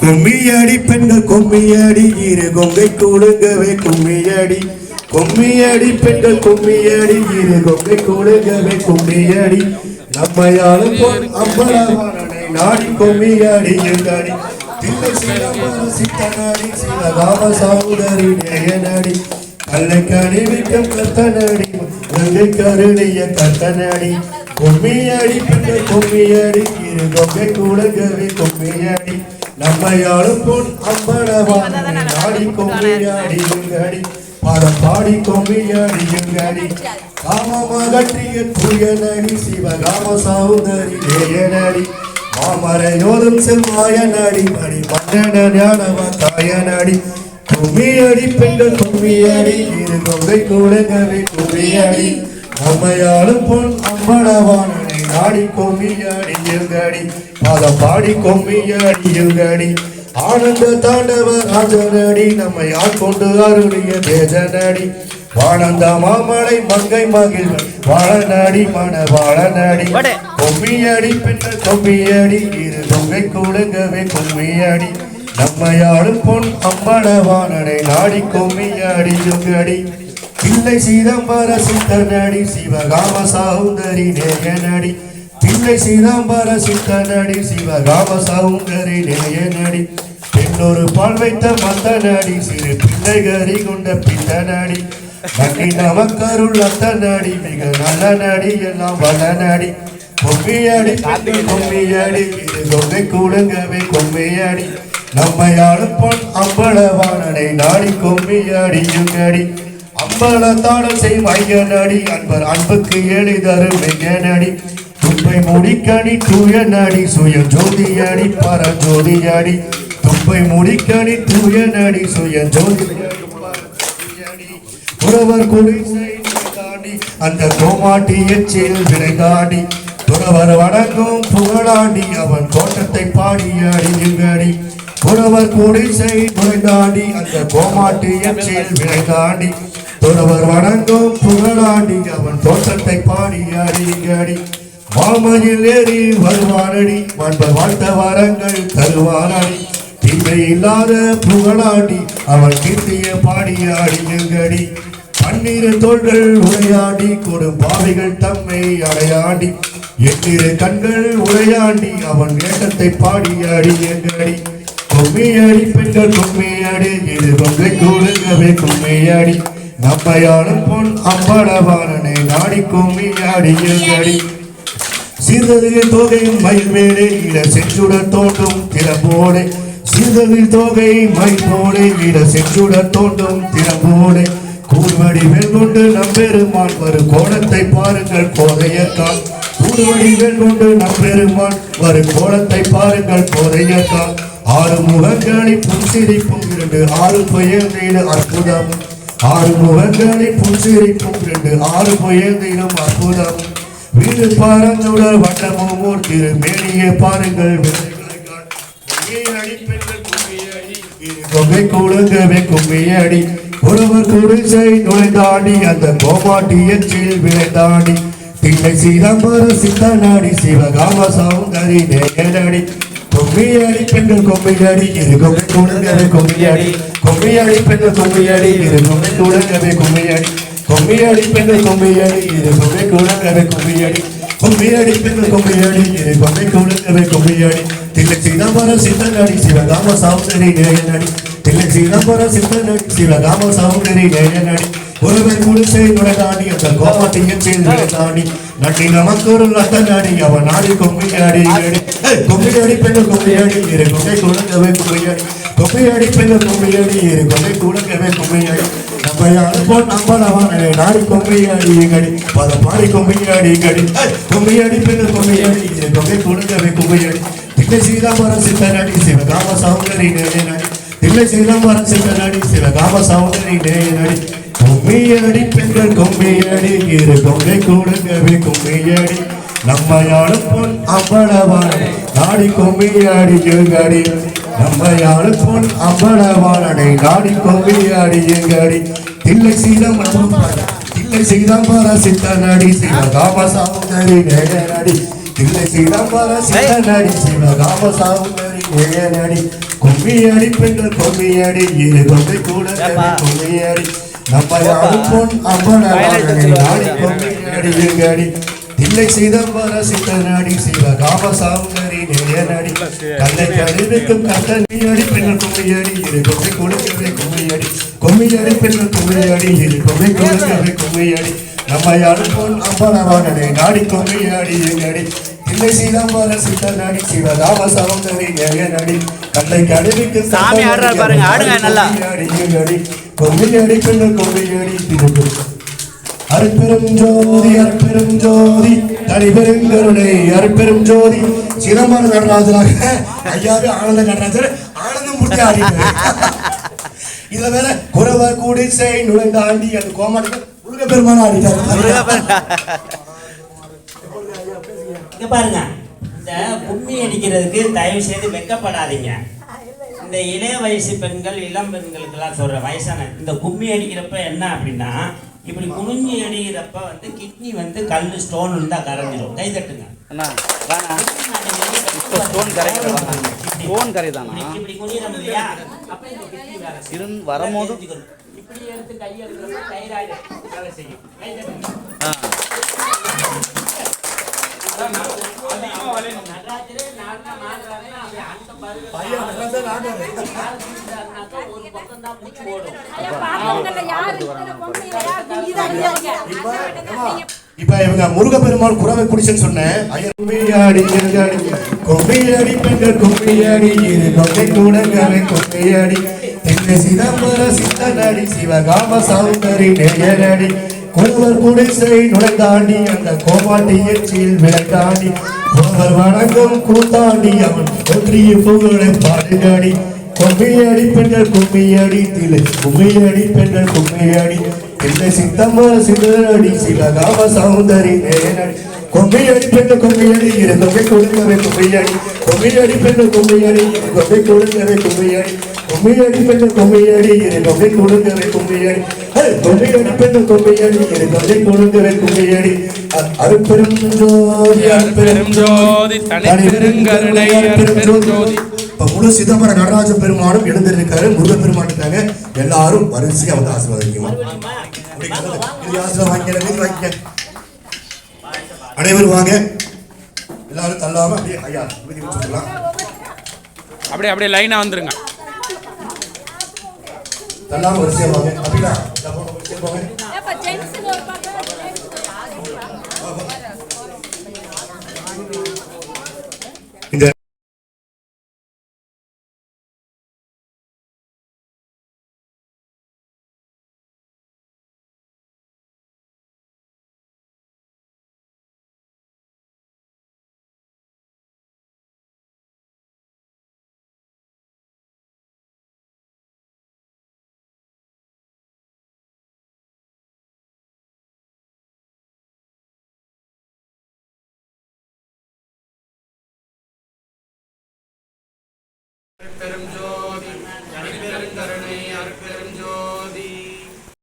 கும்மியடி பெண்கள் கும்மியடி இரு கொங்கை கூடுங்கவே கும்மியடி கும்மியடி பெண்கள் கும்மியடி இரு கொங்கை கூடுங்கவே கும்மியடி நம்மையாளும் பொன் அம்பலவானனை நாடி கும்மியடி எங்கடி தில்லை சிலம்பர சித்தனடி சிவகாம சௌதரி நேயனடி கல்லை கணிவிக்கும் கத்தனடி கங்கை கருணைய கத்தனடி கும்மியடி பெண்கள் கும்மியடி இரு கொங்கை கூடுங்கவே கும்மியடி நம்மையாளும் பொன் அம்பலவானனை நாடி கும்மியடி எங்கடி பாடம் பாடி கும்மியடி எங்கடி காமமகற்றிய தூயனடி சிவகாம சௌதரி நேயனடி மாமரையோதும் செல்வாயனடி மணி மன்னன ஞானவ தாயனடி கும்மியடி பெண்கள் கும்மியடி இரு கொங்கை கூடுங்கவே கும்மியடி நம்மையாளும் பொன் அம்பலவானனை நாடி கும்மியடி எங்கடி பாதம் பாடி கும்மியடி எங்கடி ஆனந்த தாண்டவ ராஜனடி நம்மை ஆட்கொண்டு அருளிய தேஜனடி வானந்த மாமலை மங்கை மகிழ்வன் வாழநாடி மன வாழநாடி கும்மியடி பெண்கள் கும்மியடி இரு கொங்கை கூடுங்கவே கும்மியடி நம்மையாளும் பொன் அம்பலவானனை நாடி கும்மியடி எங்கடி தில்லை சிதம்பர சித்தனடி சிவகாம சௌந்தரி நேயனடி தில்லை சிதம்பர சித்தனடி சிவகாம சௌந்தரி நேயனடி பெண்ணொரு பால் வைத்த மந்தனடி சிறு பிள்ளைகரி கொண்ட பித்தனடி நன்னி நமக்கருள் அத்தனடி மிக நல்ல நடி எல்லாம் வள நடி கும்மியடி கும்மியடி இது கொங்கை கூடுங்கவே கும்மியடி நம்மையாளும் பொன் அம்பலவானனை நாடி கும்மியடி எங்கடி அம்பலத்தாடல் செய்யும் ஐயனடி அன்பர் அன்புக்கு எளிதரும் மெய்யனடி துப்பை முடிக்கணி தூய நடி சுய ஜோதியடி பரஜோதியடி துப்பை முடிக்கணி தூய நடி சுய ஜோதியடி புறவர் குடிசை தாண்டி அந்த கோமாட்டி எச்சில் விளைதாடி புறவர் வணங்கும் புகழாண்டி அவன் தோட்டத்தை பாடி அடியுங்கடி புறவர் குடிசை விளைதாடி அந்த கோமாட்டி எச்சில் விளைதாடி புறவர் வணங்கும் புகழாண்டி அவன் தோட்டத்தை பாடி அடியுங்கடி மாமையில் ஏறி வருவானடி மன்பர் வாழ்த்த வரங்கள் தருவானடி தீமை இல்லாத புகழாடி அவன் கீர்த்திய பாடிய அடியுங்கடி பன்னிரு தோள்கள் உரையாடி கொடும் பாவிகள் தம்மை அடையாடி எட்டிரு கண்கள் உரையாண்டி அவன் வேட்டத்தை பாடிய அடியுங்கடி கும்மியடி பெண்கள் கும்மியடி இரு கொங்கை கூடுங்கவே கும்மியடி நம்மையாளும் பொன் அம்பலவானனை நாடி கும்மியடி எங்கடி சீர்தலில் தோகையும் மயில் மேலே இட செஞ்சுட தோன்றும் திறம்போடே சீர்தலில் தோகை மயில் போலே இட செஞ்சுட தோன்றும் திறம்போடே கூர்வடி வேல் கொண்டு நம்பெருமான் வரும் கோலத்தை பாருங்கள் கோதையக்கால் கூர்வடி வேல் கொண்டு நம்பெருமான் வரும் கோலத்தை பாருங்கள் கோதையக்கால் ஆறு முகங்களை புன்சிரிப்பும் இரண்டு ஆறு புயல் அற்புதம் ஆறு முகங்களை புன்சிரிப்பும் இரண்டு ஆறு புயல் அற்புதம் வீடு பாருங்கள் வட்டமும் ஓர் திரு மேனியை பாருங்கள் கொங்கை கூடுங்கவே கும்மியடி ஒருவர் குடிசை நுழைந்தாடி அந்த கோமாட்டி எச்சில் விளைந்தாடி தில்லை சிதம்பர சித்தனாடி சிவகாம சௌந்தரி நேயனடி கும்மியடி பெண்கள் கும்மியடி இரு கொங்கை கூடுங்கவே கும்மியடி கும்மியடி பெண்கள் கும்மியடி இரு கொங்கை கூடுங்கவே கும்மியடி கும்மியடி பெண்கள் கும்மியடி இரு கொங்கை கூடுங்கவே கும்மியடி கும்மியடி பெண்கள் கும்மியடி இரு கொங்கை கூடுங்கவே கும்மியடி தில்லை சிதம்பர சித்தனடி சிவகாம சௌந்தரி நேயனடி தில்லை சிதம்பர சித்தனடி சிவகாம சௌந்தரி நேயனடி ஒருவர் குடிசை நுழைந்தாடி அந்த கோமாட்டி எச்சில் விளைந்தாடி நட்டி நமக்கொரு லத்தனாடி அவன் நாடி கும்மியடி கும்மியடி பெண்கள் கும்மியடி இரு கொங்கை கூடுங்கவே கும்மியடி கும்மியடி பெண்கள் கும்மியடி இரு கொங்கை கூடுங்கவே கும்மியடி நம்மையாளும் பொன் அம்பலவானனை நாடி கும்மியடி எங்கடி பதம் பாடி கும்மியடி எங்கடி கும்மியடி பெண்கள் கும்மியடி இரு கொங்கை கூடுங்கவே கும்மியடி தில்லை சிதம்பர சித்தனடி சிவகாம சௌந்தரி நேயனடி தில்லை சிதம்பர சித்தனடி சிவகாம சௌந்தரி நேயனடி கும்மியடி பெண்கள் கும்மியடி இரு கொங்கை கூடுங்கவே கும்மியடி நம்மையாளும் பொன் அம்பலவானனை நாடி கும்மியடி எங்கடி நம்மையாளும் பொன் அம்பலவானனை நாடி கும்மியடி எங்கடி தில்லை சிதம்பர சித்தனடி சிவகாம சௌந்தரி நேயனடி தில்லை சிதம்பர சித்தனடி சிவகாம சௌந்தரி ஏழடி கும்மியடி பெண்கள் கும்மியடி இரு கொண்டை கூடவே கும்மியடி நம்ம யாரும் பொன் அம்பனவாணனை நாடி கும்மியடி எங்கடி தில்லை சிதம்பர சித்தனடி சிவகாம சௌந்தரி நேயனடி கல்லை கருவிக்கும் கண்ணடி பெண்கள் கும்மியடி இரு கொண்டை கூடவே கும்மியடி கும்மியடி பெண்கள் கும்மியடி இரு கொண்டை கூடவே கும்மியடி நம்ம யாரும் பொன் அம்பனவாணனை நாடி கும்மியடி எங்கடி தில்லை சிதம்பர சித்தனடி சிவகாம சௌந்தரி நேயனடி கல்லை கருவிக்கும் சாமி ஆடுறாரு பாருங்க, ஆடுங்க நல்லா. கும்மியடி பெண்கள் கும்மியடி திருப்பூர் அருட்பெரும் ஜோதி அருட்பெரும் ஜோதி தனிபெருங்கருணை அருட்பெரும் ஜோதி சிதம்பர நடராஜராக ஐயாவே ஆனந்த நடராஜர் ஆனந்தம் மூர்த்தி ஆடினார். இதுல வேற குறவ குடிசை நுழைந்தாண்டி அந்த கோமாளிக்கு முருக பெருமான ஆடிட்டார். இங்க பாருங்க, இந்த கும்மி அடிக்கிறதுக்கு தயவு செய்து வெக்கப்படாதீங்க. இந்த இளைய வயசு பெண்கள் இளம் பெண்களுக்கெல்லாம் சொல்ற வயசான இந்த கும்மி அடிக்கிறப்ப என்ன அப்படின்னா, இப்படி குனிஞ்சி அடிக்கிறப்ப வந்து கிட்னி வந்து கல் ஸ்டோன் இருந்தா கரைஞ்சிடும். கை தட்டுங்க. வரும்போது இப்படி எடுத்து கை எடுக்கிறப்ப தைராய்டு வேலை செய்யும். கை தட்டுங்க. இப்ப இவங்க முருகப்பெருமாள் குறவை குடிசைன்னு சொன்னேன். கும்மியாடி கும்மியாடி பெண்கள் கும்மியாடி இரு கொண்டை கூடவே கும்மியாடி தில்லை சிதம்பர சித்தனடி சிவகாம சௌந்தரி நேயனடி குருவர் குடிசை நுழைந்தாண்டி அந்த கோமாட்டி எச்சில் விளக்காண்டி ஒருவர் வணங்கும் கூத்தாண்டி அவன் ஒன்றிய புகழை பாடுகாடி கும்மியடி பெண்கள் கும்மியடி தில்லை கும்மியடி பெண்கள் கும்மியடி தில்லை சித்தம்பர சிதனடி சிவகாம சௌந்தரி நேயனடி கும்மியடி பெண்கள் கும்மியடி இரு கொண்டை கொடுங்கவே கும்மியடி கும்மியடி பெண்கள் கும்மியடி இரு கொண்டை கொடுங்கவே கும்மியடி கும்மியடி பெண்கள் கும்மியடி இரு கொண்டை கொடுங்கவே கும்மியடி கும்மியடி பெண்கள் கும்மியடி இரு கொண்டை கொடுங்கவே கும்மியடி அருட்பெரும் ஜோதி அருட்பெரும் ஜோதி தனிபெருங்கருணை அருட்பெரும் ஜோதி. இப்ப முழு சிதம்பர நடராஜ பெருமானும் எழுந்திருக்காரு, முருகன் பெருமான் இருக்காங்க. எல்லாரும் வரிசையா வந்து ஆசீர்வாதிக்கணும். அனைவரும் வாங்க, எல்லாரும் தள்ளாம அப்படியே ஐயா சொல்லலாம். அப்படியே அப்படியே லைனா வந்துருங்க. தள்ளாம வரிசையா வாங்க. அப்படின்னா இந்த பெரும் ஜோதி தனிபெருங்கருணை